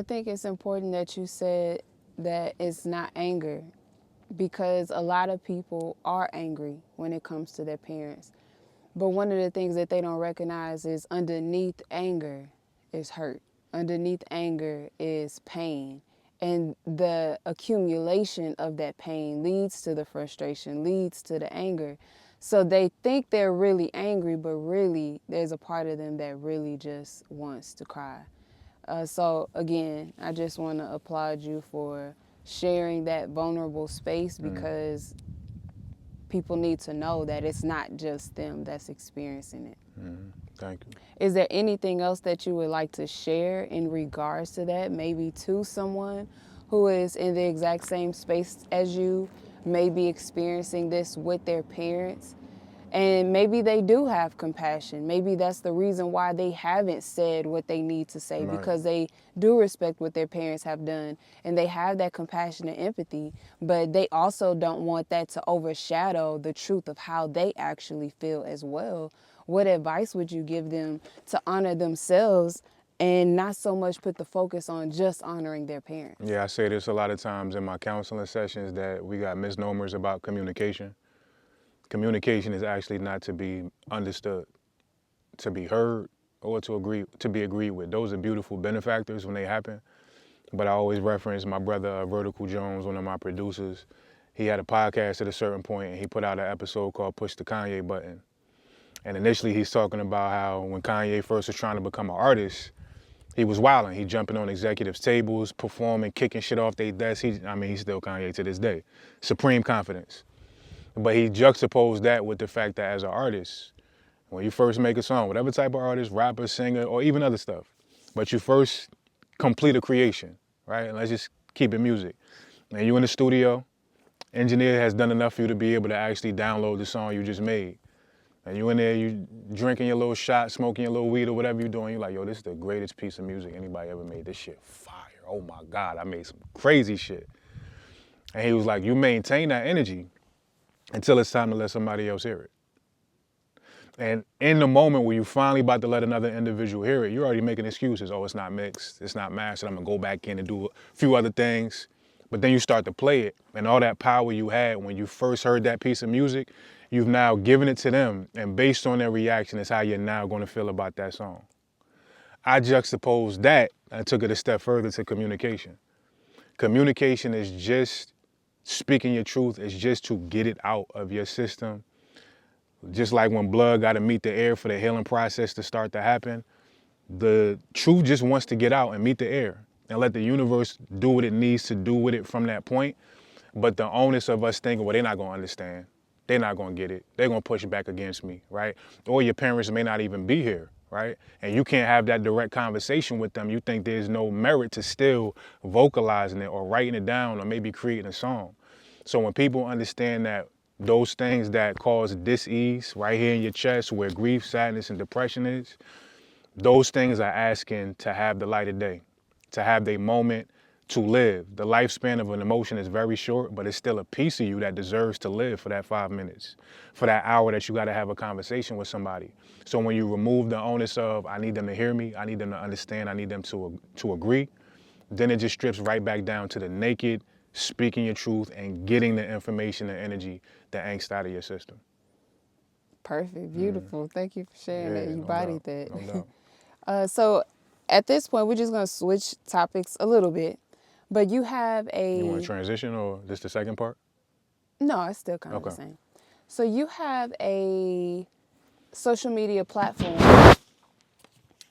I think it's important that you said that it's not anger, because a lot of people are angry when it comes to their parents. But one of the things that they don't recognize is underneath anger is hurt. Underneath anger is pain. And the accumulation of that pain leads to the frustration, leads to the anger. So they think they're really angry, but really there's a part of them that really just wants to cry. So again, I just want to applaud you for sharing that vulnerable space, because people need to know that it's not just them that's experiencing it. Thank you. Is there anything else that you would like to share in regards to that, maybe to someone who is in the exact same space as you, maybe experiencing this with their parents? And maybe they do have compassion. Maybe that's the reason why they haven't said what they need to say, Right. because they do respect what their parents have done and they have that compassion and empathy, but they also don't want that to overshadow the truth of how they actually feel as well. What advice would you give them to honor themselves and not so much put the focus on just honoring their parents? Yeah, I say this a lot of times in my counseling sessions, that we got misnomers about communication. Communication is actually not to be understood, to be heard, or to be agreed with. Those are beautiful benefactors when they happen. But I always reference my brother, Vertical Jones, one of my producers. He had a podcast at a certain point, and he put out an episode called Push the Kanye Button. And initially he's talking about how when Kanye first was trying to become an artist, he was wilding. He jumping on executives' tables, performing, kicking shit off their desks. He's still Kanye to this day. Supreme confidence. But he juxtaposed that with the fact that as an artist, when you first make a song, whatever type of artist, rapper, singer, or even other stuff, but you first complete a creation, right? And let's just keep it music. And you in the studio, engineer has done enough for you to be able to actually download the song you just made. And you in there, you drinking your little shot, smoking your little weed or whatever you're doing. You're like, yo, this is the greatest piece of music anybody ever made. This shit fire. Oh my God, I made some crazy shit. And he was like, you maintain that energy until it's time to let somebody else hear it. And in the moment where you finally about to let another individual hear it, you're already making excuses. Oh, it's not mixed, it's not mastered, I'm gonna go back in and do a few other things. But then you start to play it, and all that power you had when you first heard that piece of music, you've now given it to them, and based on their reaction is how you're now gonna feel about that song. I juxtaposed that and took it a step further to communication. Communication is just speaking your truth, is just to get it out of your system. Just like when blood got to meet the air for the healing process to start to happen, the truth just wants to get out and meet the air and let the universe do what it needs to do with it from that point. But the onus of us thinking, well, they're not going to understand. They're not going to get it. They're going to push back against me, right? Or your parents may not even be here, right? And you can't have that direct conversation with them. You think there's no merit to still vocalizing it or writing it down or maybe creating a song. So when people understand that those things that cause dis-ease right here in your chest where grief, sadness, and depression is, those things are asking to have the light of day, to have their moment to live. The lifespan of an emotion is very short, but it's still a piece of you that deserves to live for that 5 minutes, for that hour that you got to have a conversation with somebody. So when you remove the onus of, I need them to hear me, I need them to understand, I need them to agree, then it just strips right back down to the naked, speaking your truth and getting the information and energy, the angst out of your system. Perfect, beautiful. Thank you for sharing that. You bodied that. No doubt. So at this point, we're just going to switch topics a little bit. But you have a... You want to transition or just the second part? No, it's still kind of the same. So you have a social media platform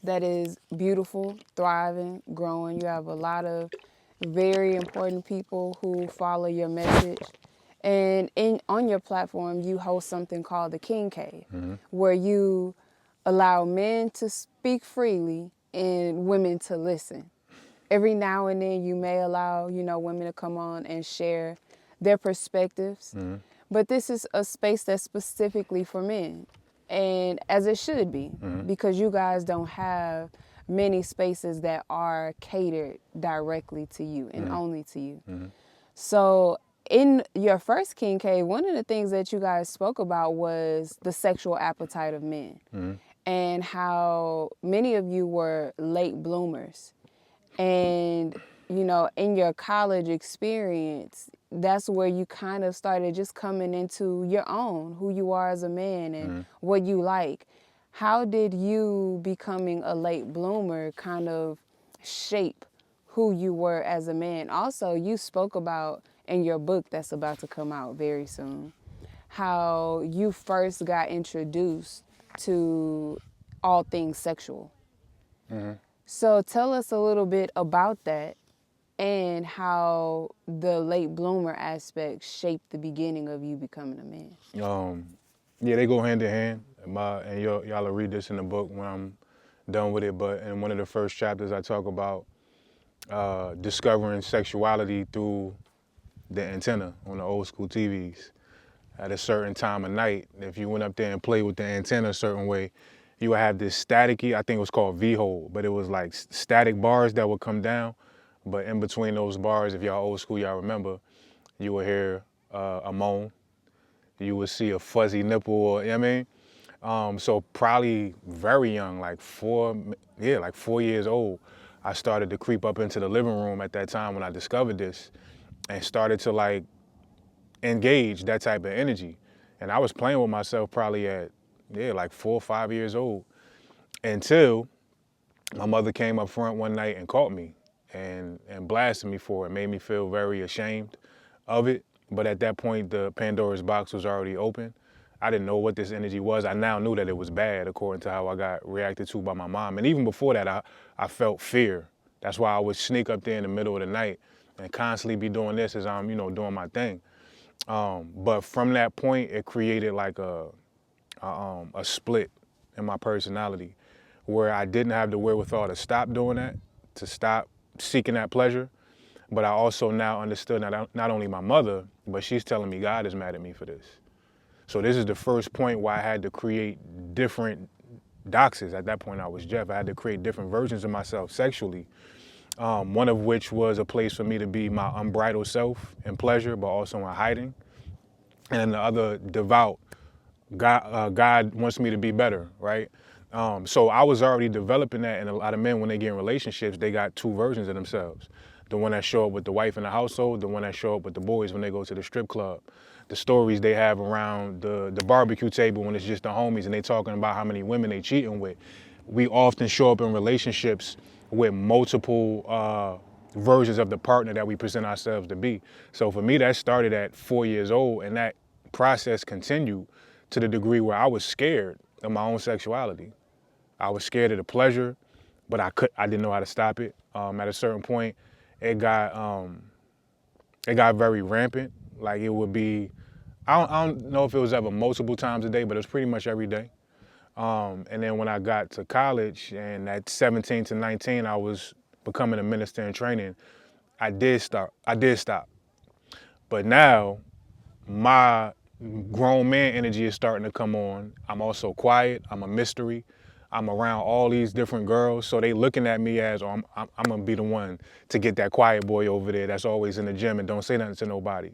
that is beautiful, thriving, growing. You have a lot of very important people who follow your message. And on your platform, you host something called the King Cave, where you allow men to speak freely and women to listen. Every now and then you may allow, women to come on and share their perspectives. But this is a space that's specifically for men, and as it should be, because you guys don't have many spaces that are catered directly to you and only to you. So in your first King Cave, one of the things that you guys spoke about was the sexual appetite of men and how many of you were late bloomers. And, you know, in your college experience, that's where you kind of started just coming into your own, who you are as a man and what you like. How did you becoming a late bloomer kind of shape who you were as a man? Also, you spoke about in your book that's about to come out very soon, how you first got introduced to all things sexual. So tell us a little bit about that and how the late bloomer aspect shaped the beginning of you becoming a man. Yeah, they go hand in hand. And y'all will read this in the book when I'm done with it. But in one of the first chapters, I talk about discovering sexuality through the antenna on the old school TVs. At a certain time of night, if you went up there and played with the antenna a certain way, you would have this staticky, I think it was called V-hole, but it was like static bars that would come down. But in between those bars, if y'all old school, y'all remember, you would hear a moan. You would see a fuzzy nipple, or, you know what I mean? So probably very young, like 4 years old, I started to creep up into the living room at that time when I discovered this and started to like engage that type of energy. And I was playing with myself probably at, like 4 or 5 years old until my mother came up front one night and caught me and blasted me for it, made me feel very ashamed of it. But at that point, the Pandora's box was already open. I didn't know what this energy was. I now knew that it was bad according to how I got reacted to by my mom. And even before that, I felt fear. That's why I would sneak up there in the middle of the night and constantly be doing this as I'm, doing my thing. But from that point, it created like a split in my personality where I didn't have the wherewithal to stop doing that, to stop seeking that pleasure. But I also now understood not only my mother, but she's telling me God is mad at me for this. So this is the first point where I had to create different doxes. At that point, I was Jeff. I had to create different versions of myself sexually. One of which was a place for me to be my unbridled self in pleasure, but also in hiding. And then the other, devout. God wants me to be better, right? So I was already developing that, and a lot of men, when they get in relationships, they got two versions of themselves. The one that show up with the wife in the household, the one that show up with the boys when they go to the strip club. The stories they have around the barbecue table when it's just the homies and they talking about how many women they cheating with. We often show up in relationships with multiple versions of the partner that we present ourselves to be. So for me, that started at 4 years old, and that process continued to the degree where I was scared of my own sexuality. I was scared of the pleasure, but I didn't know how to stop it. At a certain point, it got very rampant. Like it would be, I don't know if it was ever multiple times a day, but it was pretty much every day. And then when I got to college and at 17 to 19, I was becoming a minister in training. I did stop. But now my grown man energy is starting to come on. I'm also quiet. I'm a mystery. I'm around all these different girls, so they looking at me as, oh, I'm gonna be the one to get that quiet boy over there that's always in the gym and don't say nothing to nobody.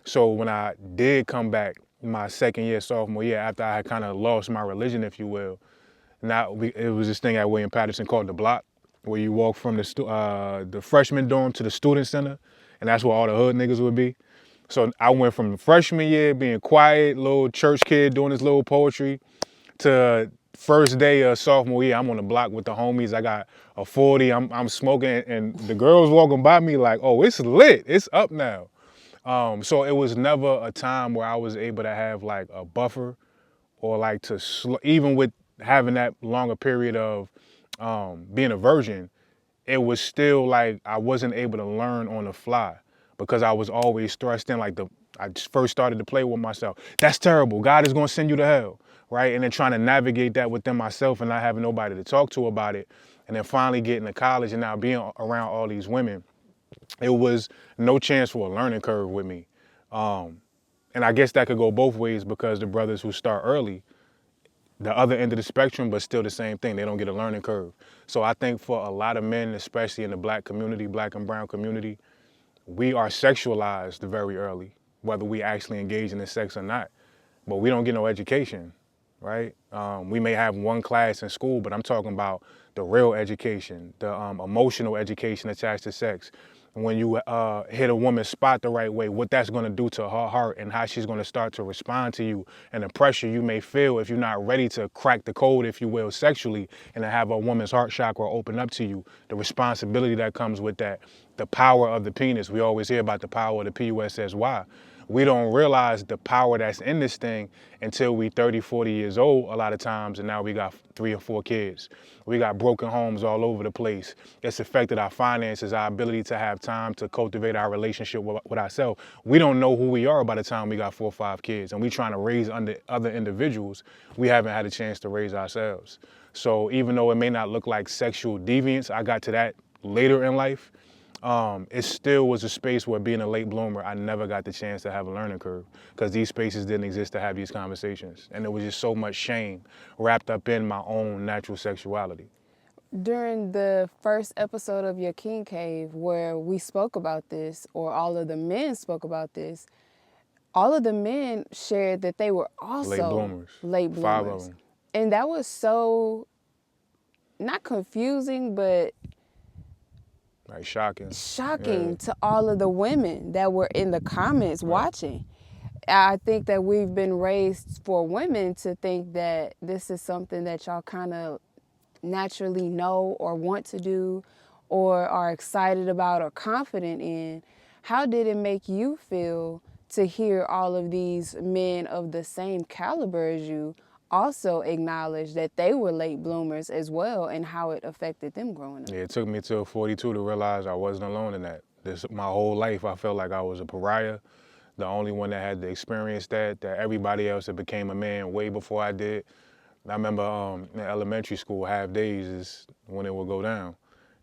So when I did come back my second year, sophomore year, after I had kind of lost my religion, if you will, it was this thing at William Patterson called the block, where you walk from the freshman dorm to the student center, and that's where all the hood niggas would be. So I went from the freshman year being quiet, little church kid doing this little poetry, to first day of sophomore year, I'm on the block with the homies. I got a 40, I'm smoking, and the girls walking by me like, oh, it's lit, it's up now. So it was never a time where I was able to have like a buffer or like to, even with having that longer period of being a virgin, it was still like I wasn't able to learn on the fly because I was always thrust in like I just first started to play with myself. That's terrible. God is going to send you to hell, right? And then trying to navigate that within myself and not having nobody to talk to about it. And then finally getting to college and now being around all these women, it was no chance for a learning curve with me. And I guess that could go both ways because the brothers who start early, the other end of the spectrum, but still the same thing. They don't get a learning curve. So I think for a lot of men, especially in the black community, black and brown community, we are sexualized very early, whether we actually engage in the sex or not. But we don't get no education, right? We may have one class in school, but I'm talking about the real education, the emotional education attached to sex. When you hit a woman's spot the right way, what that's going to do to her heart and how she's going to start to respond to you, and the pressure you may feel if you're not ready to crack the code, if you will, sexually, and to have a woman's heart chakra open up to you, the responsibility that comes with that, the power of the penis. We always hear about the power of the PUSSY. We don't realize the power that's in this thing until we 30, 40 years old a lot of times, and now we got 3 or 4 kids. We got broken homes all over the place. It's affected our finances, our ability to have time to cultivate our relationship with ourselves. We don't know who we are by the time we got 4 or 5 kids, and we trying to raise under other individuals. We haven't had a chance to raise ourselves. So even though it may not look like sexual deviance, I got to that later in life. It still was a space where, being a late bloomer, I never got the chance to have a learning curve because these spaces didn't exist to have these conversations. And there was just so much shame wrapped up in my own natural sexuality. During the first episode of your King Cave, where we spoke about this, or all of the men spoke about this, all of the men shared that they were also Late bloomers. late bloomers. 5 of them. And that was so, not confusing, but Like shocking. shocking to all of the women that were in the comments watching. I think that we've been raised for women to think that this is something that y'all kind of naturally know or want to do or are excited about or confident in. How did it make you feel to hear all of these men of the same caliber as you also acknowledge that they were late bloomers as well, and how it affected them growing up? Yeah, it took me till 42 to realize I wasn't alone in that. My whole life, I felt like I was a pariah, the only one that had to experience that everybody else that became a man way before I did. I remember in elementary school, half days is when it would go down,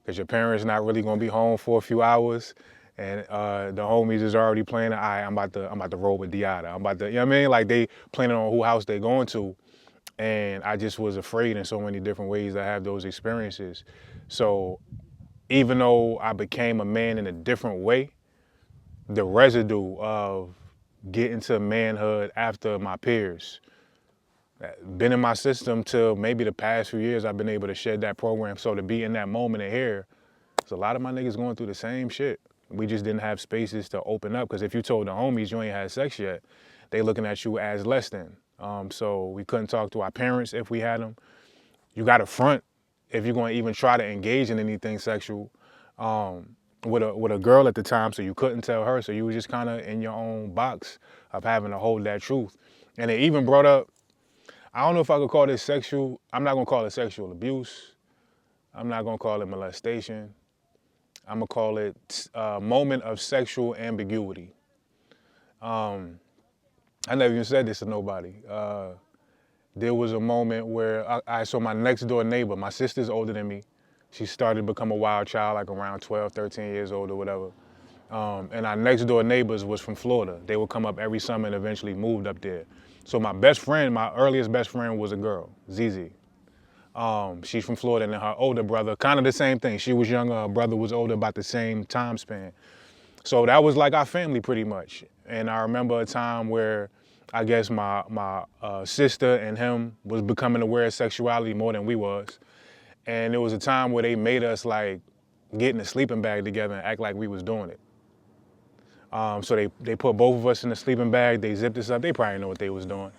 because your parents not really gonna be home for a few hours, and the homies is already planning. All right, I'm about to roll with Diada. I'm about to, you know what I mean? Like, they planning on who house they going to. And I just was afraid in so many different ways to have those experiences. So even though I became a man in a different way, the residue of getting to manhood after my peers been in my system till maybe the past few years. I've been able to shed that program. So to be in that moment in here, there's a lot of my niggas going through the same shit. We just didn't have spaces to open up, because if you told the homies you ain't had sex yet, they looking at you as less than. So we couldn't talk to our parents if we had them. You got to front if you're going to even try to engage in anything sexual with a girl at the time, so you couldn't tell her. So you was just kind of in your own box of having to hold that truth. And it even brought up, I don't know if I could call this sexual. I'm not going to call it sexual abuse. I'm not going to call it molestation. I'm going to call it a moment of sexual ambiguity. I never even said this to nobody. There was a moment where I saw my next door neighbor. My sister's older than me. She started to become a wild child like around 12, 13 years old or whatever. And our next door neighbors was from Florida. They would come up every summer and eventually moved up there. So my best friend, my earliest best friend, was a girl, Zizi. She's from Florida, and then her older brother, kind of the same thing. She was younger, her brother was older, about the same time span. So that was like our family pretty much. And I remember a time where I guess my sister and him was becoming aware of sexuality more than we was. And there was a time where they made us like get in a sleeping bag together and act like we was doing it. So they put both of us in the sleeping bag, they zipped us up, they probably know what they was doing.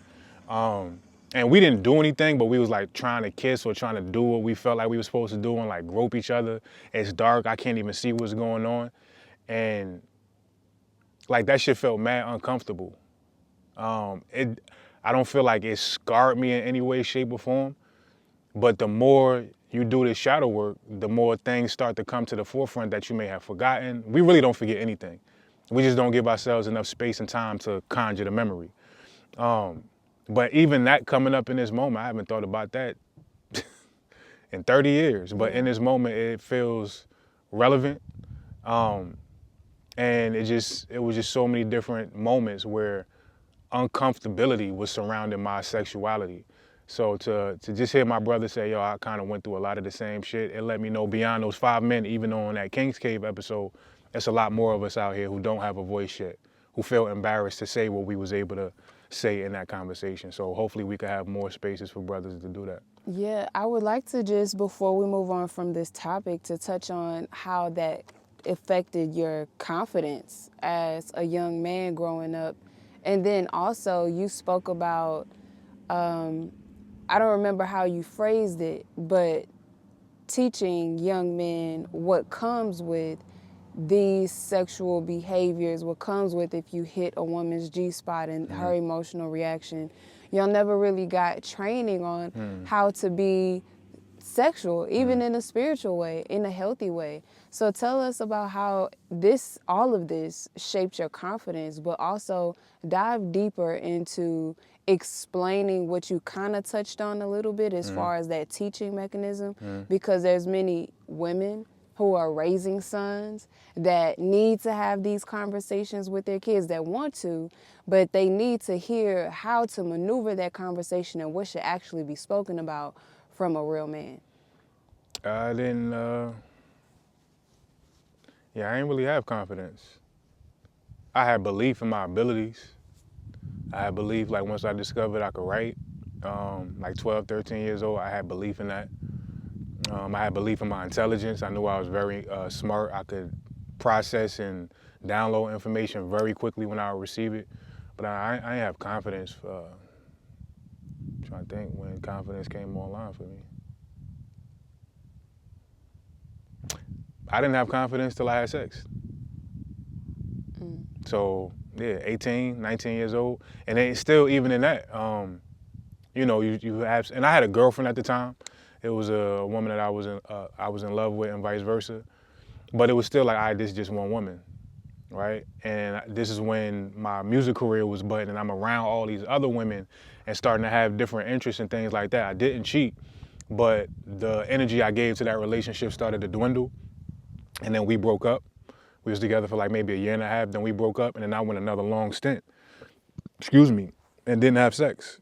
And we didn't do anything, but we was like trying to kiss or trying to do what we felt like we were supposed to do and like grope each other. It's dark, I can't even see what's going on. And like that shit felt mad uncomfortable. I don't feel like it scarred me in any way, shape, or form. But the more you do this shadow work, the more things start to come to the forefront that you may have forgotten. We really don't forget anything. We just don't give ourselves enough space and time to conjure the memory. But even that coming up in this moment, I haven't thought about that in 30 years. But in this moment, it feels relevant. And it was just so many different moments where uncomfortability was surrounding my sexuality. So to just hear my brother say, yo, I kind of went through a lot of the same shit, it let me know beyond those 5 men, even on that King's Cave episode, there's a lot more of us out here who don't have a voice yet, who feel embarrassed to say what we was able to say in that conversation. So hopefully we can have more spaces for brothers to do that. Yeah, I would like to just, before we move on from this topic, to touch on how that affected your confidence as a young man growing up. And then also you spoke about, I don't remember how you phrased it, but teaching young men what comes with these sexual behaviors, what comes with if you hit a woman's G-spot and her emotional reaction. Y'all never really got training on how to be sexual, even in a spiritual way, in a healthy way. So tell us about how all of this shaped your confidence, but also dive deeper into explaining what you kind of touched on a little bit as far as that teaching mechanism, because there's many women who are raising sons that need to have these conversations with their kids, that want to, but they need to hear how to maneuver that conversation and what should actually be spoken about from a real man. I didn't, I didn't really have confidence. I had belief in my abilities. I had belief, like once I discovered I could write, like 12, 13 years old, I had belief in that. I had belief in my intelligence. I knew I was very smart. I could process and download information very quickly when I would receive it. But I didn't have confidence. I'm trying to think when confidence came online for me. I didn't have confidence till I had sex. So, yeah, 18, 19 years old. And then still, even in that, you know, you have, and I had a girlfriend at the time. It was a woman that I was in love with, and vice versa. But it was still like, this is just one woman, right? And this is when my music career was budding, and I'm around all these other women and starting to have different interests and things like that. I didn't cheat, but the energy I gave to that relationship started to dwindle, and then we broke up. We was together for like maybe a year and a half, then we broke up, and then I went another long stint, and didn't have sex.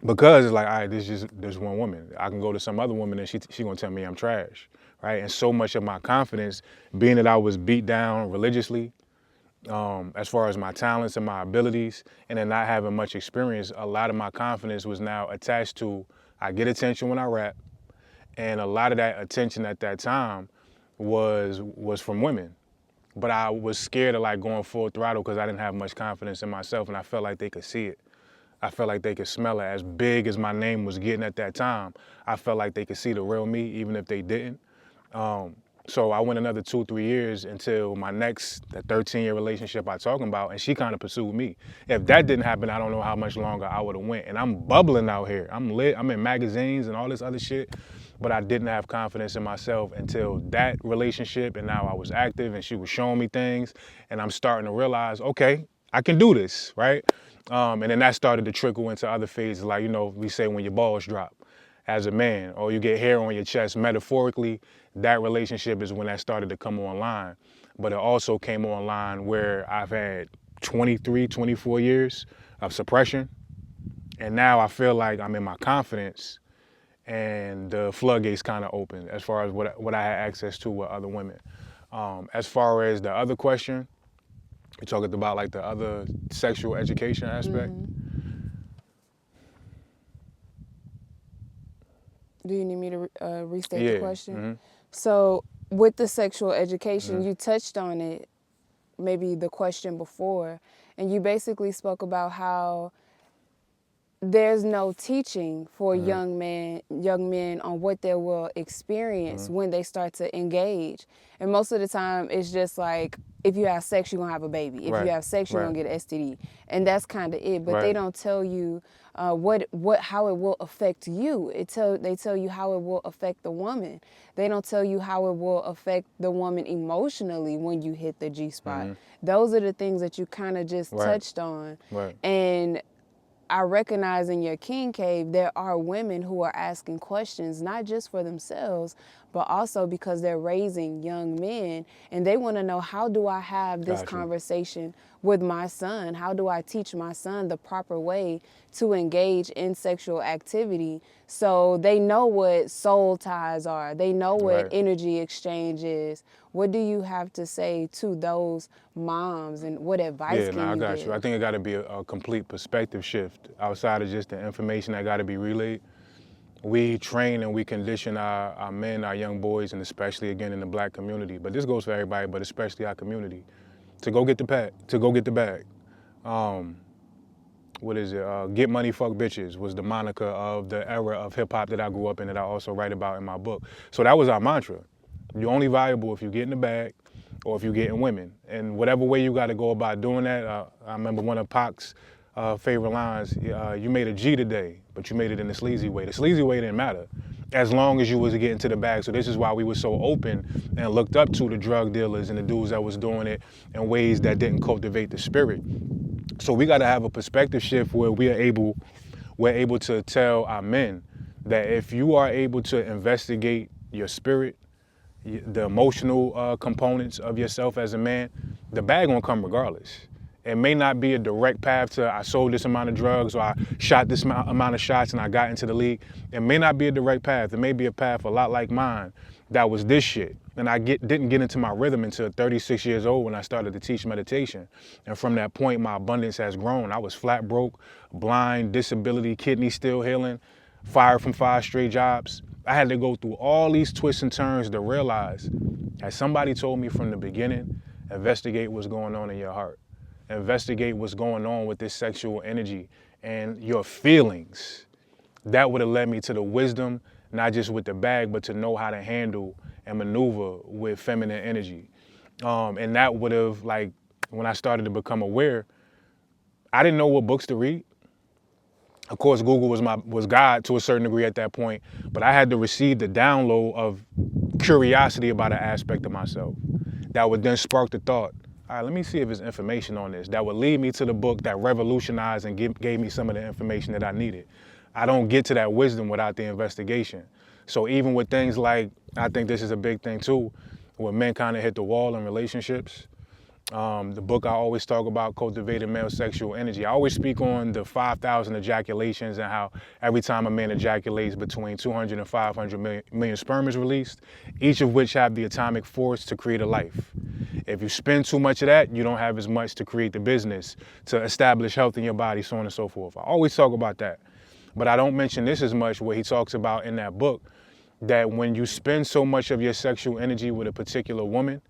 Because it's like, there's one woman. I can go to some other woman and she gonna tell me I'm trash, right? And so much of my confidence, being that I was beat down religiously, as far as my talents and my abilities, and then not having much experience, a lot of my confidence was now attached to, I get attention when I rap, and a lot of that attention at that time was from women. But I was scared of like going full throttle because I didn't have much confidence in myself, and I felt like they could see it. I felt like they could smell it. As big as my name was getting at that time, I felt like they could see the real me, even if they didn't. So I went another 2-3 years until my next, the 13-year relationship I talking about, and she kind of pursued me. If that didn't happen, I don't know how much longer I would have went. And I'm bubbling out here. I'm lit. I'm in magazines and all this other shit. But I didn't have confidence in myself until that relationship, and now I was active and she was showing me things, and I'm starting to realize, okay, I can do this, right? And then that started to trickle into other phases, like, you know, we say when your balls drop as a man, or you get hair on your chest, metaphorically, that relationship is when that started to come online. But it also came online where I've had 23, 24 years of suppression, and now I feel like I'm in my confidence, and the floodgates kind of opened as far as what I had access to with other women. As far as the other question, we talking about like the other sexual education aspect. Do you need me to restate the question? Mm-hmm. So with the sexual education, you touched on it, maybe the question before, and you basically spoke about how there's no teaching for young men on what they will experience when they start to engage. And most of the time, it's just like, if you have sex, you're going to have a baby. If you have sex, you're going to get an STD. And that's kind of it. But they don't tell you how it will affect you. They tell you how it will affect the woman. They don't tell you how it will affect the woman emotionally when you hit the G-spot. Those are the things that you kind of just touched on. And I recognize in your King Cave, there are women who are asking questions, not just for themselves, but also because they're raising young men and they want to know, how do I have this Gotcha. conversation with my son? How do I teach my son the proper way to engage in sexual activity so they know what soul ties are? They know what Right. energy exchange is. What do you have to say to those moms, and what advice Yeah, no, can I you got you. I give? think it got to be a complete perspective shift outside of just the information that got to be relayed. We train and we condition our men, our young boys, and especially again in the black community, but this goes for everybody, but especially our community, to go get the pack, to go get the bag. What is it? Get money, fuck bitches was the moniker of the era of hip hop that I grew up in, that I also write about in my book. So that was our mantra. You're only valuable if you get in the bag or if you're getting women. And whatever way you got to go about doing that, I remember one of Pac's favorite lines, you made a G today, but you made it in the sleazy way. The sleazy way didn't matter as long as you was getting to the bag. So this is why we were so open and looked up to the drug dealers and the dudes that was doing it in ways that didn't cultivate the spirit. So we got to have a perspective shift where we're able to tell our men that if you are able to investigate your spirit, the emotional components of yourself as a man, the bag gonna come regardless. It may not be a direct path to I sold this amount of drugs or I shot this amount of shots and I got into the league. It may not be a direct path. It may be a path a lot like mine that was this shit. And I didn't get into my rhythm until 36 years old when I started to teach meditation. And from that point, my abundance has grown. I was flat broke, blind, disability, kidney still healing, fired from 5 straight jobs. I had to go through all these twists and turns to realize, as somebody told me from the beginning, investigate what's going on in your heart. Investigate what's going on with this sexual energy and your feelings. That would have led me to the wisdom, not just with the bag, but to know how to handle and maneuver with feminine energy. And that would have, like, when I started to become aware, I didn't know what books to read. Of course, Google was God to a certain degree at that point, but I had to receive the download of curiosity about an aspect of myself that would then spark the thought, all right, let me see if there's information on this that would lead me to the book that revolutionized and gave me some of the information that I needed. I don't get to that wisdom without the investigation. So even with things like, I think this is a big thing too, when men kind of hit the wall in relationships, the book I always talk about, Cultivating Male Sexual Energy. I always speak on the 5,000 ejaculations and how every time a man ejaculates, between 200 and 500 million sperm is released, each of which have the atomic force to create a life. If you spend too much of that, you don't have as much to create the business, to establish health in your body, so on and so forth. I always talk about that. But I don't mention this as much, where he talks about in that book that when you spend so much of your sexual energy with a particular woman,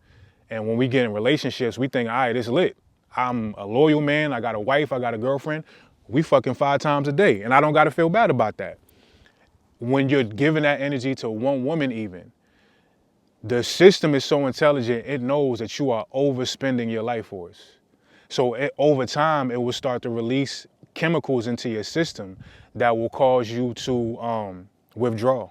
and when we get in relationships, we think, all right, it's lit. I'm a loyal man. I got a wife. I got a girlfriend. We fucking 5 times a day. And I don't got to feel bad about that. When you're giving that energy to one woman even, the system is so intelligent, it knows that you are overspending your life force. So over time, it will start to release chemicals into your system that will cause you to withdraw,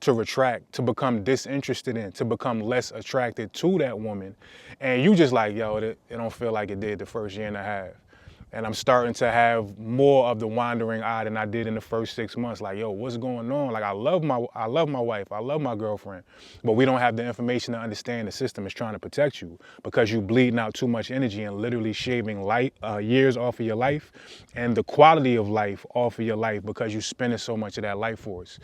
to retract, to become disinterested in, to become less attracted to that woman. And you just like, yo, it don't feel like it did the first year and a half. And I'm starting to have more of the wandering eye than I did in the first 6 months. Like, yo, what's going on? Like, I love my wife, I love my girlfriend, but we don't have the information to understand the system is trying to protect you because you bleeding out too much energy and literally shaving years off of your life and the quality of life off of your life because you spending so much of that life force.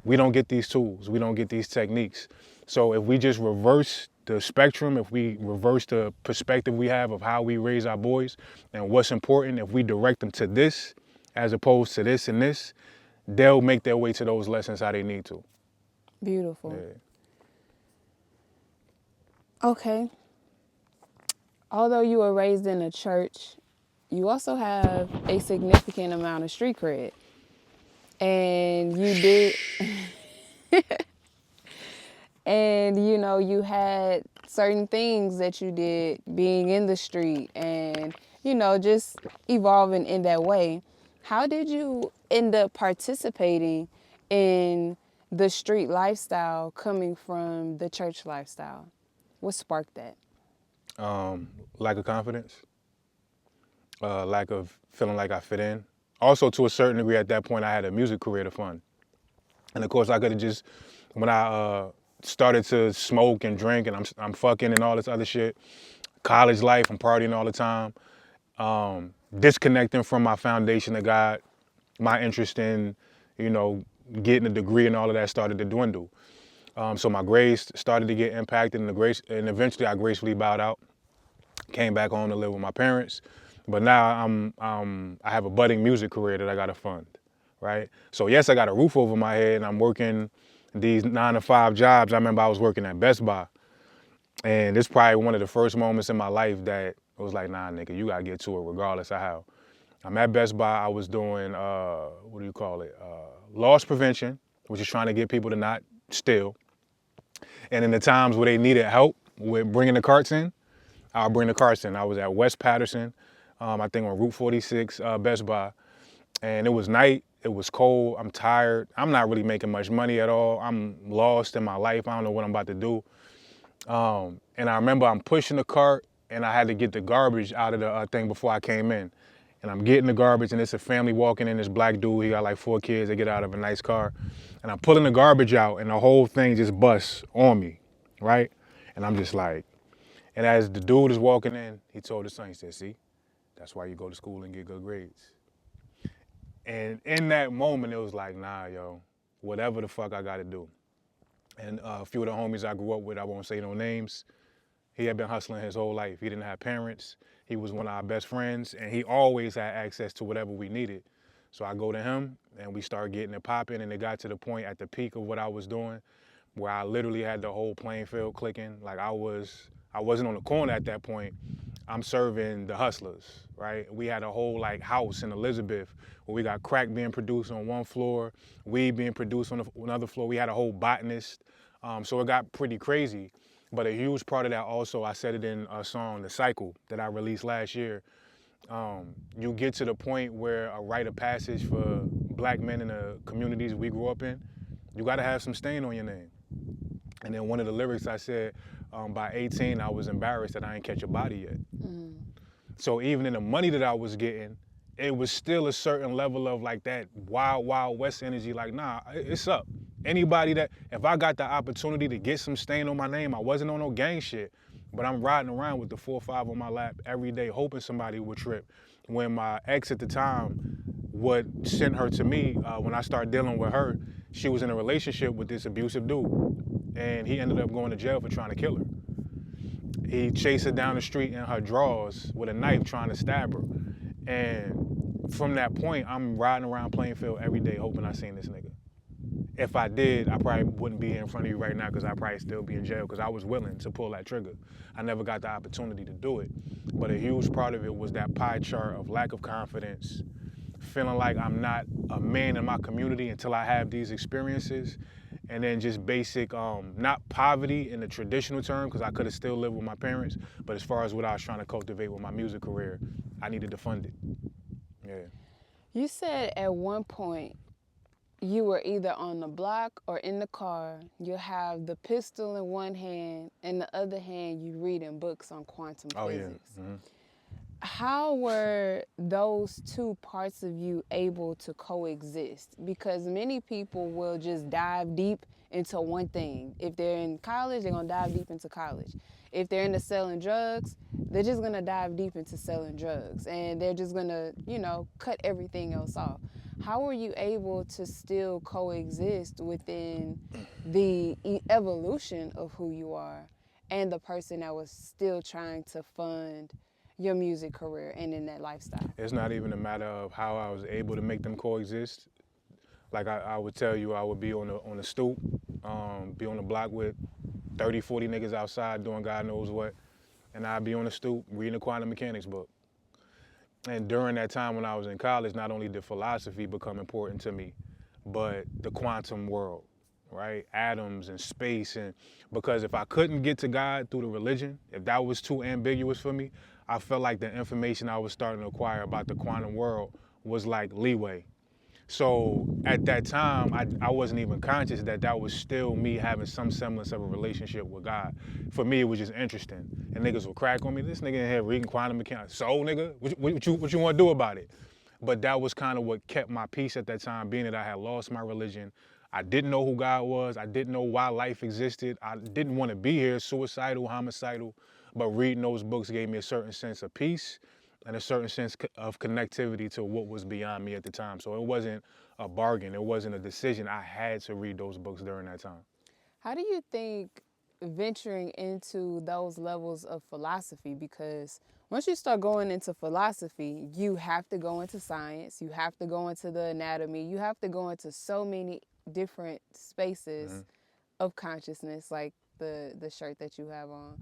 We don't get these tools. We don't get these techniques. So if we just reverse the spectrum, if we reverse the perspective we have of how we raise our boys and what's important, if we direct them to this as opposed to this and this, they'll make their way to those lessons how they need to. Beautiful. Yeah. Okay. Although you were raised in a church, you also have a significant amount of street cred. And you did, and you had certain things that you did being in the street and, just evolving in that way. How did you end up participating in the street lifestyle coming from the church lifestyle? What sparked that? Lack of confidence, lack of feeling like I fit in. Also, to a certain degree, at that point, I had a music career to fund. And of course, I could have just, when I started to smoke and drink, and I'm fucking and all this other shit. College life, I'm partying all the time. Disconnecting from my foundation of God, my interest in, you know, getting a degree and all of that started to dwindle. So my grades started to get impacted, and eventually I gracefully bowed out. Came back home to live with my parents, but now I have a budding music career that I got to fund, right? So yes, I got a roof over my head, and I'm working these 9-to-5 jobs. I remember I was working at Best Buy, and this is probably one of the first moments in my life that it was like, nah, nigga, you gotta get to it regardless of how. I'm at Best Buy. I was doing what do you call it? Loss prevention, which is trying to get people to not steal. And in the times where they needed help with bringing the carts in, I'll bring the carts in. I was at West Patterson, I think on Route 46, Best Buy. And it was night, it was cold, I'm tired. I'm not really making much money at all. I'm lost in my life. I don't know what I'm about to do. And I remember I'm pushing the cart, and I had to get the garbage out of the thing before I came in. And I'm getting the garbage, and it's a family walking in, this black dude, he got like 4 kids, they get out of a nice car. And I'm pulling the garbage out, and the whole thing just busts on me, right? And I'm just like, and as the dude is walking in, he told his son, he said, see, that's why you go to school and get good grades. And in that moment, it was like, nah, yo, whatever the fuck I gotta do. And a few of the homies I grew up with, I won't say no names, he had been hustling his whole life. He didn't have parents. He was one of our best friends, and he always had access to whatever we needed. So I go to him, and we start getting it popping, and it got to the point at the peak of what I was doing where I literally had the whole playing field clicking. Like I wasn't on the corner at that point. I'm serving the hustlers, right? We had a whole like house in Elizabeth where we got crack being produced on one floor, weed being produced on another floor. We had a whole botanist. So it got pretty crazy. But a huge part of that also, I said it in a song, The Cycle, that I released last year. You get to the point where a rite of passage for black men in the communities we grew up in, you gotta have some stain on your name. And then one of the lyrics I said, by 18, I was embarrassed that I ain't catch a body yet. Mm. So even in the money that I was getting, it was still a certain level of like that wild, wild west energy. Like, nah, it's up. Anybody that, if I got the opportunity to get some stain on my name, I wasn't on no gang shit, but I'm riding around with the 4-5 on my lap every day, hoping somebody would trip. When my ex at the time would send her to me, when I started dealing with her, she was in a relationship with this abusive dude, and he ended up going to jail for trying to kill her. He chased her down the street in her drawers with a knife trying to stab her. And from that point, I'm riding around Plainfield every day hoping I seen this nigga. If I did, I probably wouldn't be here in front of you right now because I'd probably still be in jail because I was willing to pull that trigger. I never got the opportunity to do it. But a huge part of it was that pie chart of lack of confidence, feeling like I'm not a man in my community until I have these experiences, and then just basic, not poverty in the traditional term, because I could have still lived with my parents, but as far as what I was trying to cultivate with my music career, I needed to fund it. Yeah. You said at one point you were either on the block or in the car. You have the pistol in one hand, and the other hand you reading books on quantum physics. Yeah. Mm-hmm. How were those two parts of you able to coexist? Because many people will just dive deep into one thing. If they're in college, they're gonna dive deep into college. If they're into selling drugs, they're just gonna dive deep into selling drugs. And they're just gonna, cut everything else off. How were you able to still coexist within the evolution of who you are and the person that was still trying to fund your music career and in that lifestyle? It's not even a matter of how I was able to make them coexist. Like I would tell you, I would be on the stoop, be on the block with 30, 40 niggas outside doing God knows what, and I'd be on the stoop reading a quantum mechanics book. And during that time when I was in college, not only did philosophy become important to me, but the quantum world, right? Atoms and space. And because if I couldn't get to God through the religion, if that was too ambiguous for me, I felt like the information I was starting to acquire about the quantum world was like leeway. So at that time, I wasn't even conscious that was still me having some semblance of a relationship with God. For me, it was just interesting. And niggas would crack on me. This nigga in here reading quantum mechanics. So nigga, what you want to do about it? But that was kind of what kept my peace at that time, being that I had lost my religion. I didn't know who God was. I didn't know why life existed. I didn't want to be here, suicidal, homicidal. But reading those books gave me a certain sense of peace and a certain sense of connectivity to what was beyond me at the time. So it wasn't a bargain. It wasn't a decision. I had to read those books during that time. How do you think venturing into those levels of philosophy, because once you start going into philosophy, you have to go into science, you have to go into the anatomy, you have to go into so many different spaces of consciousness, like the shirt that you have on.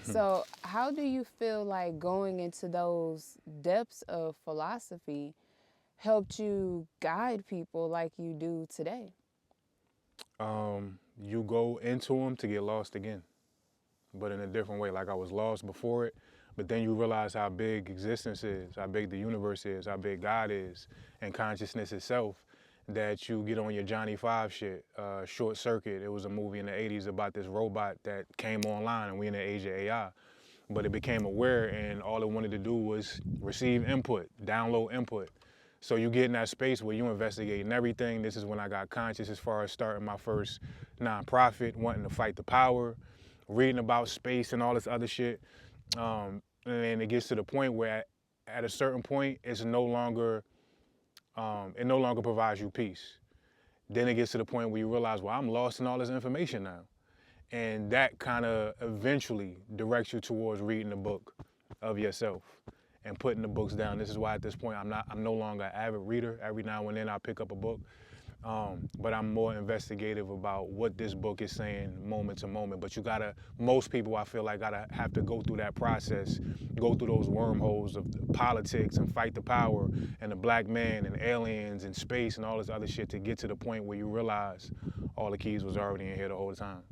So how do you feel like going into those depths of philosophy helped you guide people like you do today? You go into them to get lost again, but in a different way. Like I was lost before it, but then you realize how big existence is, how big the universe is, how big God is, and consciousness itself, that you get on your Johnny Five shit. Short Circuit, it was a movie in the 80s about this robot that came online, and we in the age of AI. But it became aware, and all it wanted to do was receive input, download input. So you get in that space where you investigating everything. This is when I got conscious as far as starting my first nonprofit, wanting to fight the power, reading about space and all this other shit. And then it gets to the point where at a certain point, it no longer provides you peace. Then it gets to the point where you realize, well, I'm lost in all this information now. And that kind of eventually directs you towards reading a book of yourself and putting the books down. This is why at this point I'm no longer an avid reader. Every now and then I pick up a book, but I'm more investigative about what this book is saying moment to moment. But most people I feel like have to go through that process, go through those wormholes of politics and fight the power and the black man and aliens and space and all this other shit to get to the point where you realize all the keys was already in here the whole time.